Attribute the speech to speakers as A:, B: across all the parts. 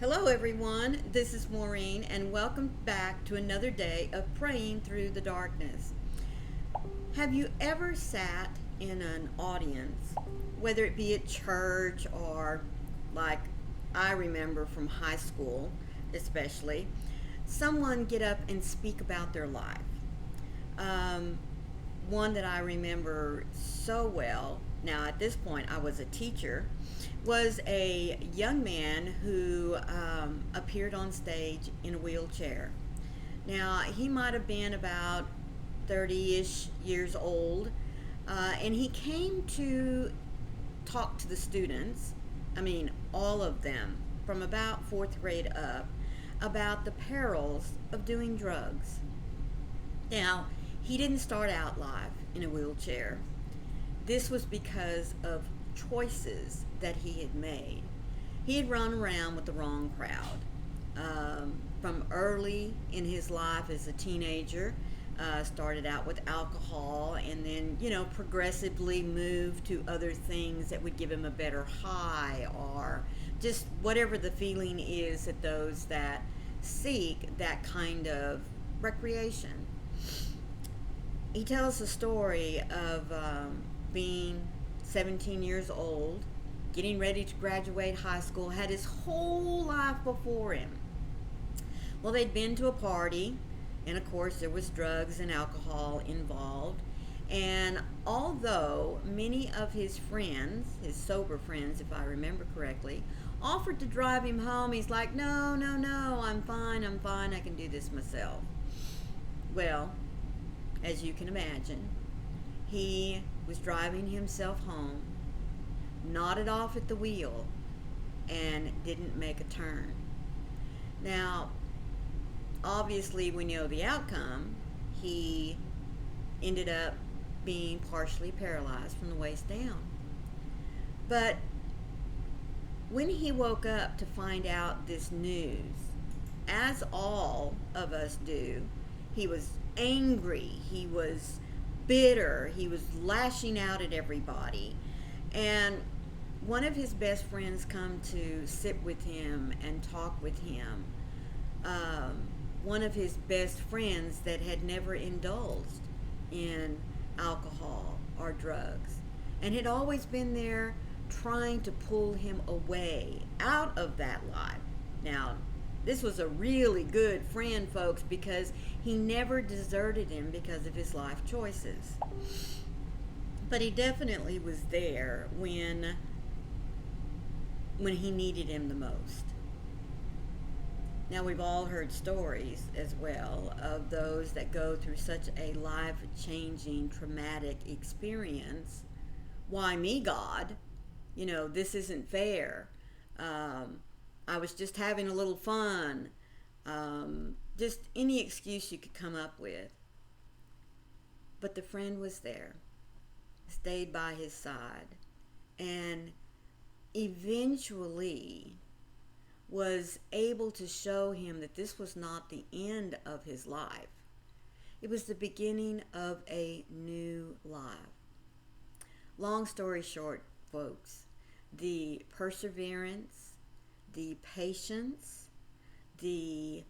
A: Hello, everyone. This is Maureen, and welcome back to another day of praying through the darkness. Have you ever sat in an audience, whether it be at church or like I remember from high school, especially, someone get up and speak about their life? Um, One that I remember so well, now at this point I was a teacher, was a young man who appeared on stage in a wheelchair. Now, he might have been about 30 ish years old, and he came to talk to the students, I mean, all of them, from about fourth grade up, about the perils of doing drugs. Now, he didn't start out life in a wheelchair. This was because of choices that he had made. He had run around with the wrong crowd. From early in his life as a teenager, started out with alcohol and then, progressively moved to other things that would give him a better high or just whatever the feeling is at those that seek that kind of recreation. He tells the story of being 17 years old, getting ready to graduate high school, had his whole life before him. Well, they'd been to a party, and of course, there was drugs and alcohol involved. And although many of his friends, his sober friends, if I remember correctly, offered to drive him home, he's like, no, no, no, I'm fine, I can do this myself. Well, as you can imagine, he was driving himself home, nodded off at the wheel, and didn't make a turn. Now, obviously, we know the outcome. He ended up being partially paralyzed from the waist down. But when he woke up to find out this news, as all of us do, he was angry, he was bitter, he was lashing out at everybody. And one of his best friends come to sit with him and talk with him. One of his best friends that had never indulged in alcohol or drugs and had always been there trying to pull him away out of that life. Now, this was a really good friend, folks, because he never deserted him because of his life choices. But he definitely was there when he needed him the most. Now, we've all heard stories as well of those that go through such a life-changing, traumatic experience. Why me, God? This isn't fair. I was just having a little fun. Just any excuse you could come up with. But the friend was there, stayed by his side, and eventually was able to show him that this was not the end of his life. It was the beginning of a new life. Long story short, folks, the perseverance, the patience, the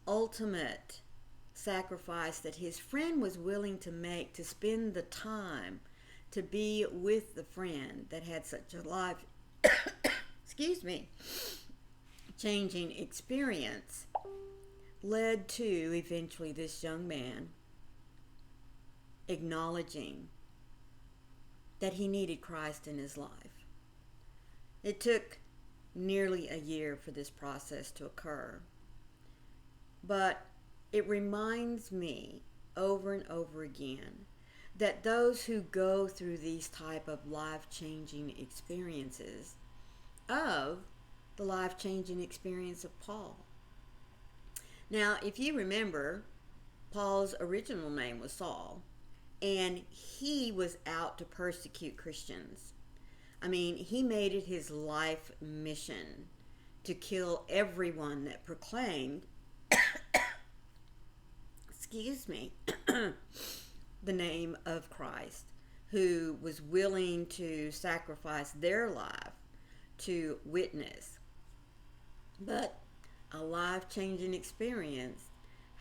A: ultimate sacrifice that his friend was willing to make to spend the time to be with the friend that had such a life excuse me, changing experience led to eventually this young man acknowledging that he needed Christ in his life. It took nearly a year for this process to occur, but it reminds me over and over again that those who go through these type of life-changing experiences of the life-changing experience of Paul. Now, if you remember, Paul's original name was Saul, and he was out to persecute Christians. I mean, he made it his life mission to kill everyone that proclaimed, excuse me, the name of Christ, who was willing to sacrifice their life to witness. But a life-changing experience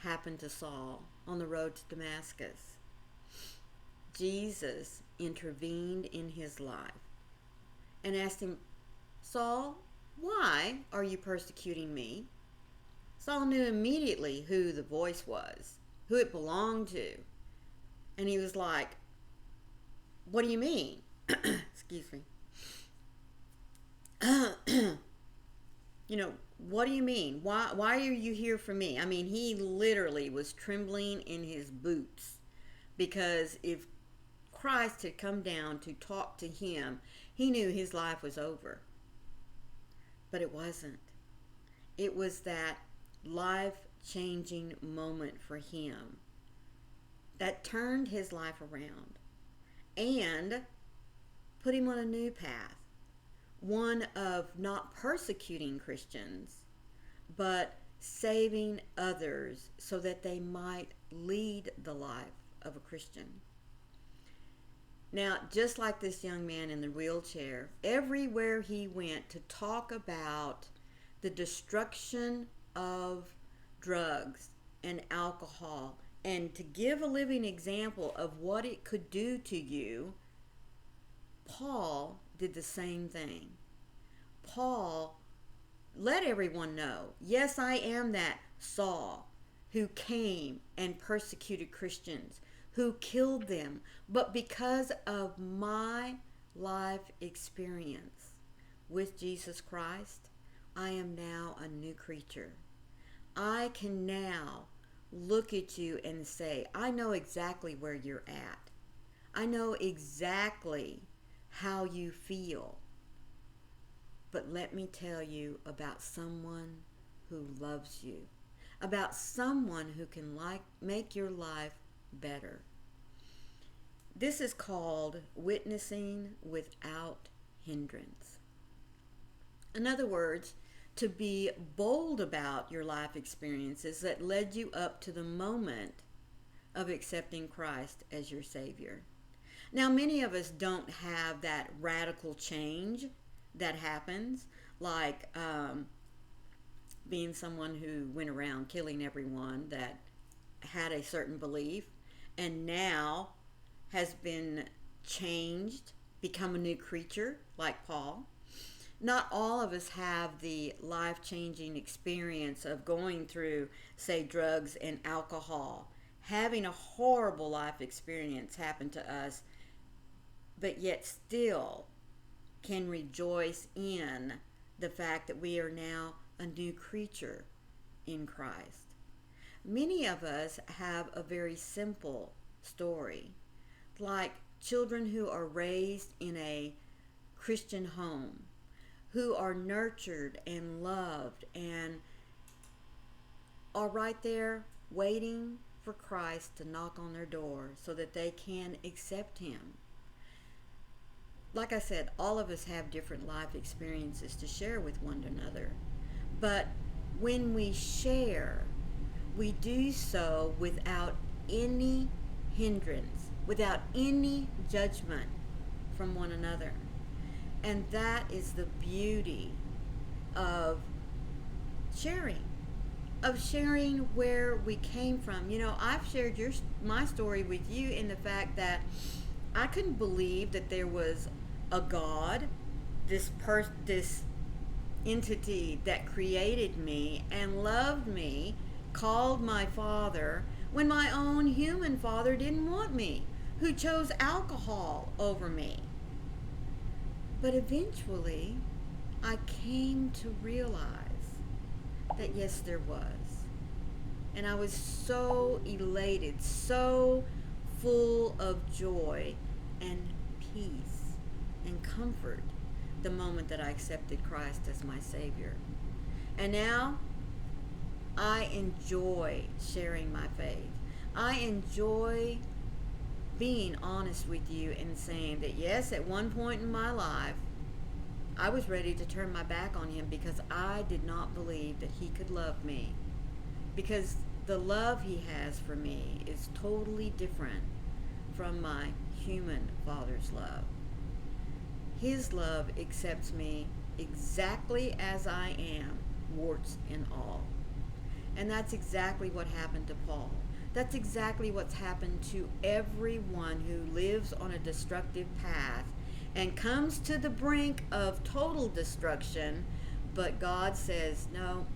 A: happened to Saul on the road to Damascus. Jesus intervened in his life and asked him, Saul, why are you persecuting me? Saul knew immediately who the voice was, who it belonged to. And he was like, what do you mean? Excuse me. What do you mean? Why are you here for me? I mean, he literally was trembling in his boots, because if Christ had come down to talk to him, he knew his life was over. But it wasn't. It was that life-changing moment for him that turned his life around and put him on a new path, one of not persecuting Christians, but saving others so that they might lead the life of a Christian. Now, just like this young man in the wheelchair, everywhere he went to talk about the destruction of drugs and alcohol, and to give a living example of what it could do to you, Paul did the same thing. Paul let everyone know, yes, I am that Saul who came and persecuted Christians, who killed them, but because of my life experience with Jesus Christ, I am now a new creature. I can now look at you and say, I know exactly where you're at. I know exactly how you feel. But let me tell you about someone who loves you, about someone who can make your life better. This is called witnessing without hindrance. In other words, to be bold about your life experiences that led you up to the moment of accepting Christ as your Savior. Now, many of us don't have that radical change that happens, like being someone who went around killing everyone that had a certain belief and now has been changed, become a new creature like Paul. Not all of us have the life-changing experience of going through, say, drugs and alcohol, having a horrible life experience happen to us, but yet still can rejoice in the fact that we are now a new creature in Christ. Many of us have a very simple story, like children who are raised in a Christian home, who are nurtured and loved and are right there waiting for Christ to knock on their door so that they can accept Him. Like I said, all of us have different life experiences to share with one another. But when we share, we do so without any hindrance, without any judgment from one another. And that is the beauty of sharing where we came from. You know, I've shared my story with you in the fact that I couldn't believe that there was a God, this entity that created me and loved me, called my father, when my own human father didn't want me, who chose alcohol over me. But eventually, I came to realize that yes, there was. And I was so elated, so full of joy and peace and comfort the moment that I accepted Christ as my Savior. And now, I enjoy sharing my faith. I enjoy being honest with you and saying that yes, at one point in my life, I was ready to turn my back on Him because I did not believe that He could love me. Because the love He has for me is totally different from my human father's love. His love accepts me exactly as I am, warts and all. And that's exactly what happened to Paul. That's exactly what's happened to everyone who lives on a destructive path and comes to the brink of total destruction. But God says, no,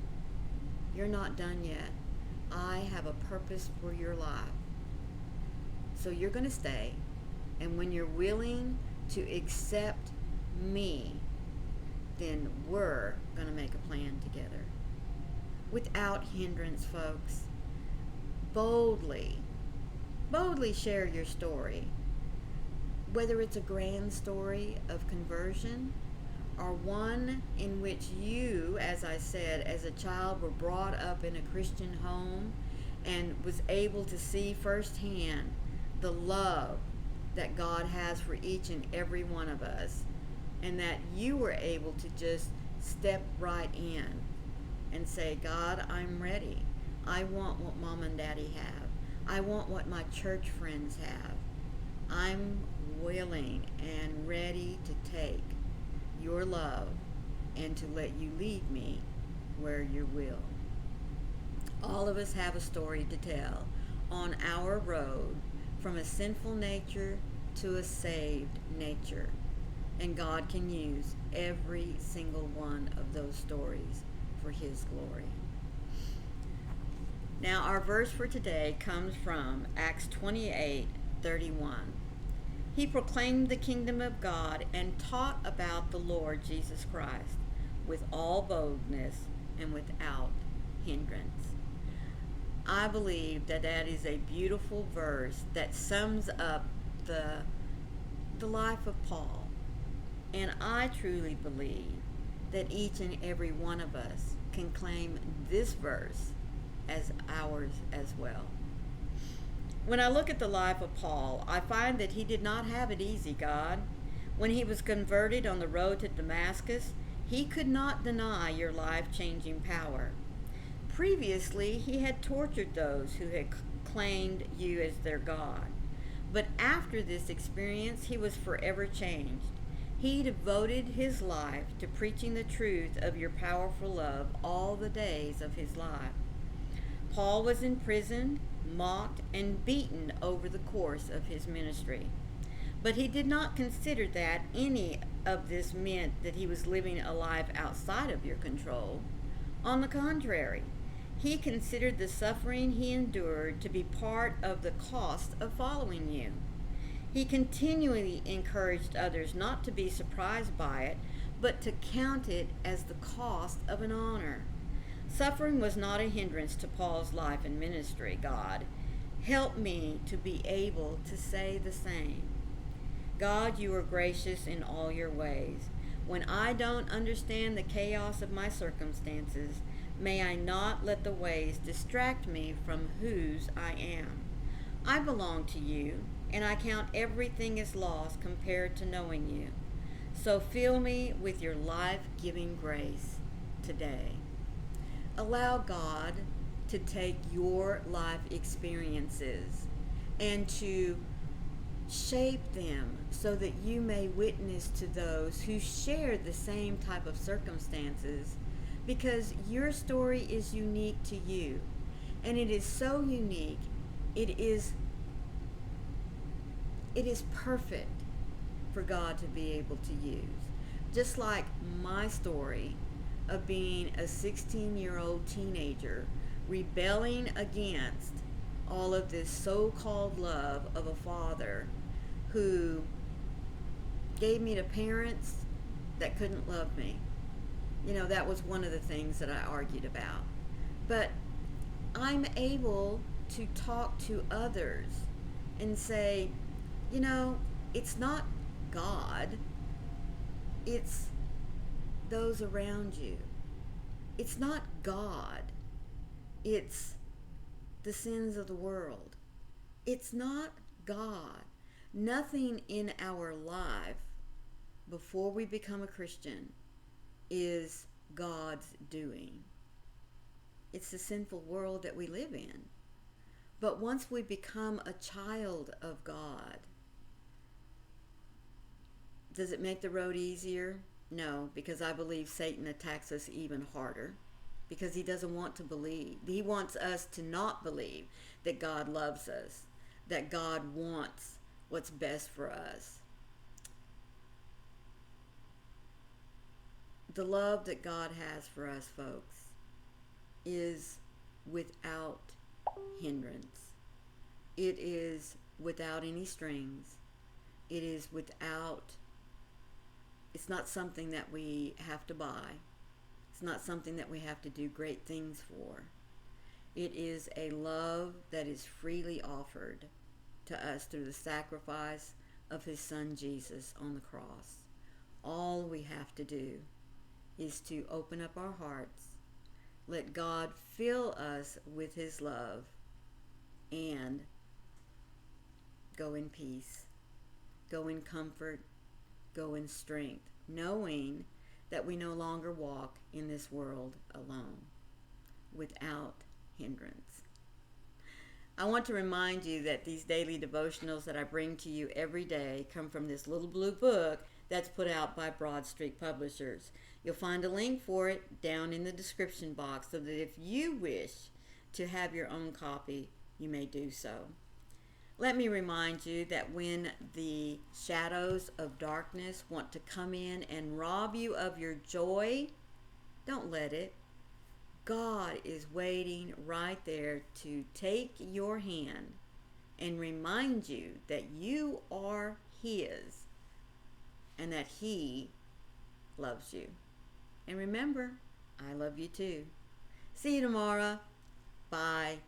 A: you're not done yet. I have a purpose for your life. So you're going to stay. And when you're willing to accept me, then we're going to make a plan together. Without hindrance, folks. Boldly share your story. Whether it's a grand story of conversion or one in which you, as I said, as a child were brought up in a Christian home and was able to see firsthand the love that God has for each and every one of us, and that you were able to just step right in and say, God, I'm ready. I want what Mom and Daddy have. I want what my church friends have. I'm willing and ready to take your love and to let you lead me where you will. All of us have a story to tell on our road from a sinful nature to a saved nature. And God can use every single one of those stories for His glory. Now, our verse for today comes from Acts 28:31. He proclaimed the kingdom of God and taught about the Lord Jesus Christ with all boldness and without hindrance. I believe that that is a beautiful verse that sums up the life of Paul. And I truly believe that each and every one of us can claim this verse as ours as well. When I look at the life of Paul, I find that he did not have it easy, God. When he was converted on the road to Damascus, he could not deny your life-changing power. Previously, he had tortured those who had claimed you as their God. But after this experience, he was forever changed. He devoted his life to preaching the truth of your powerful love all the days of his life. Paul was imprisoned, mocked, and beaten over the course of his ministry. But he did not consider that any of this meant that he was living a life outside of your control. On the contrary, he considered the suffering he endured to be part of the cost of following you. He continually encouraged others not to be surprised by it, but to count it as the cost of an honor. Suffering was not a hindrance to Paul's life and ministry. God, help me to be able to say the same. God, you are gracious in all your ways. When I don't understand the chaos of my circumstances, may I not let the ways distract me from whose I am. I belong to you, and I count everything as lost compared to knowing you. So fill me with your life-giving grace today. Allow God to take your life experiences and to shape them so that you may witness to those who share the same type of circumstances, because your story is unique to you. And it is so unique, it is perfect for God to be able to use. Just like my story of being a 16-year-old teenager rebelling against all of this so-called love of a father who gave me to parents that couldn't love me. You know, that was one of the things that I argued about. But I'm able to talk to others and say, you know, it's not God, it's those around you. It's not God, it's the sins of the world. It's not God. Nothing in our life before we become a Christian is God's doing. It's the sinful world that we live in. But once we become a child of God, does it make the road easier? No, because I believe Satan attacks us even harder. because he doesn't want to believe. He wants us to not believe that God loves us, that God wants what's best for us. The love that God has for us, folks, is without hindrance. It is without any strings. It is without, it's not something that we have to buy. It's not something that we have to do great things for. It is a love that is freely offered to us through the sacrifice of his son Jesus on the cross. All we have to do is to open up our hearts, let God fill us with his love, and go in peace, go in comfort, go in strength, knowing that we no longer walk in this world alone, without hindrance. I want to remind you that these daily devotionals that I bring to you every day come from this little blue book that's put out by Broad Street Publishers. You'll find a link for it down in the description box so that if you wish to have your own copy, you may do so. Let me remind you that when the shadows of darkness want to come in and rob you of your joy, don't let it. God is waiting right there to take your hand and remind you that you are his and that he loves you. And remember, I love you too. See you tomorrow. Bye.